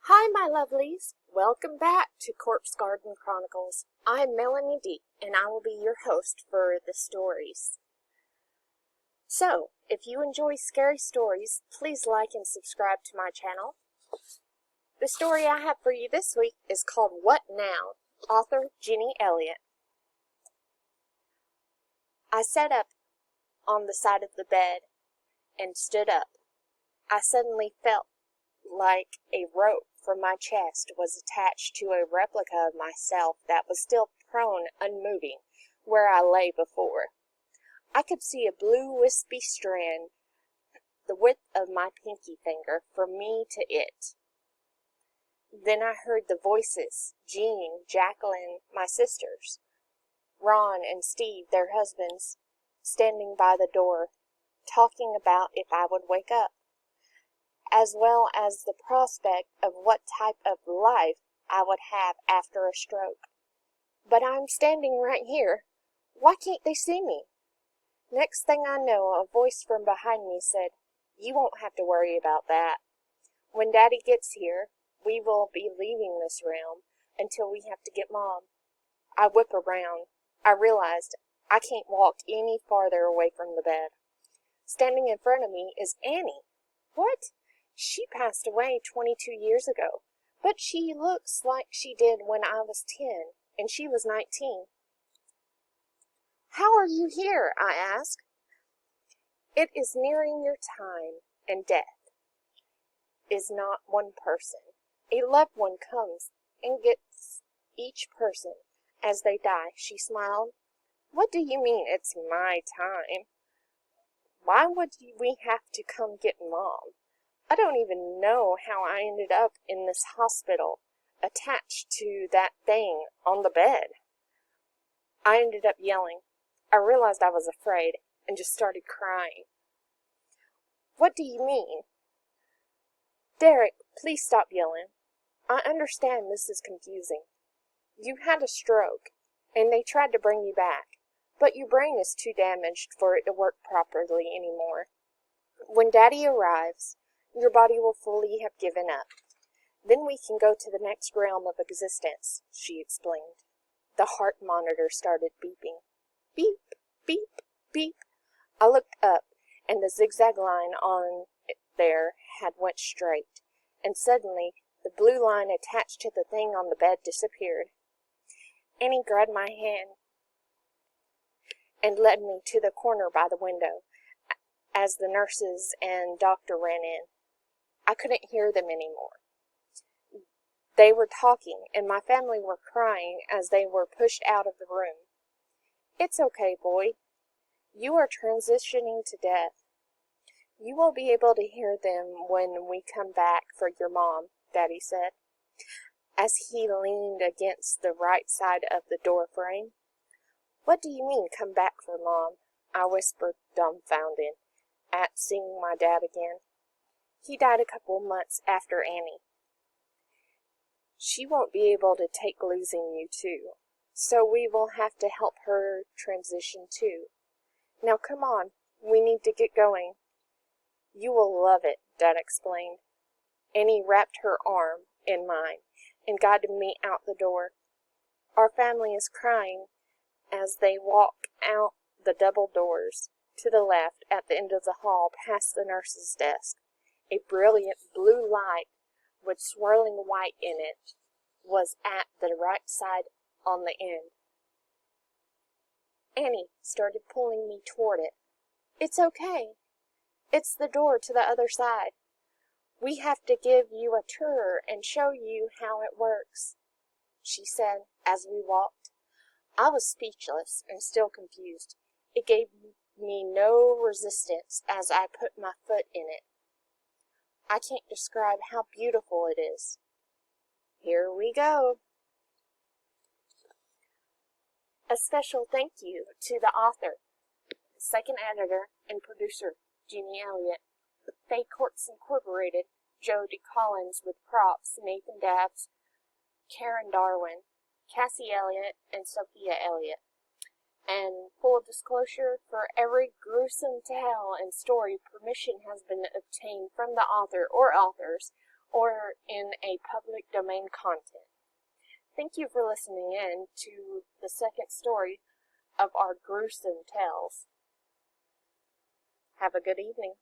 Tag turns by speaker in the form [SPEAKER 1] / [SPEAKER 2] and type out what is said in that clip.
[SPEAKER 1] Hi, my lovelies. Welcome back to Corpse Garden Chronicles. I'm Melanie D, and I will be your host for the stories. So, if you enjoy scary stories, please like and subscribe to my channel. The story I have for you this week is called What Now? Author Jenny Elliot. I sat up on the side of the bed and stood up. I suddenly felt like a rope from my chest was attached to a replica of myself that was still prone, unmoving, where I lay before. I could see a blue wispy strand, the width of my pinky finger, from me to it. Then I heard the voices, Jean, Jacqueline, my sisters, Ron and Steve, their husbands, standing by the door, talking about if I would wake up, as well as the prospect of what type of life I would have after a stroke. But I'm standing right here. Why can't they see me? Next thing I know, a voice from behind me said, "You won't have to worry about that. When Daddy gets here, we will be leaving this realm until we have to get Mom." I whip around. I realized I can't walk any farther away from the bed. Standing in front of me is Annie. What? She passed away 22 years ago, but she looks like she did when I was 10, and she was 19. "How are you here?" I asked. "It is nearing your time, and death is not one person. A loved one comes and gets each person as they die," she smiled. "What do you mean it's my time? Why would we have to come get Mom? I don't even know how I ended up in this hospital, attached to that thing on the bed." I ended up yelling. I realized I was afraid and just started crying. "What do you mean?" "Derek, please stop yelling. I understand this is confusing. You had a stroke, and they tried to bring you back, but your brain is too damaged for it to work properly anymore. When Daddy arrives, your body will fully have given up. Then we can go to the next realm of existence," she explained. The heart monitor started beeping. Beep, beep, beep. I looked up, and the zigzag line on it there had went straight, and suddenly the blue line attached to the thing on the bed disappeared. Annie grabbed my hand and led me to the corner by the window, as the nurses and doctor ran in. I couldn't hear them anymore. They were talking, and my family were crying as they were pushed out of the room. "It's okay, boy. You are transitioning to death. You will be able to hear them when we come back for your Mom," Daddy said, as he leaned against the right side of the door frame. "What do you mean, come back for Mom?" I whispered, dumbfounded at seeing my dad again. "He died a couple months after Annie. She won't be able to take losing you too, so we will have to help her transition too. Now come on, we need to get going." "You will love it," Dad explained. Annie wrapped her arm in mine and guided me out the door. Our family is crying as they walk out the double doors. To the left, at the end of the hall, past the nurse's desk, a brilliant blue light with swirling white in it was at the right side on the end. Annie started pulling me toward it. "It's okay. It's the door to the other side. We have to give you a tour and show you how it works," she said as we walked. I was speechless and still confused. It gave me no resistance as I put my foot in it. I can't describe how beautiful it is. Here we go. A special thank you to the author, second editor, and producer, Jenny Elliot, Fay Courts Incorporated, Joe D. Collins with props, Nathan Dabbs, Karen Darwin, Cassie Elliott, and Sophia Elliott. And full disclosure, for every gruesome tale and story, permission has been obtained from the author or authors, or in a public domain content. Thank you for listening in to the second story of our gruesome tales. Have a good evening.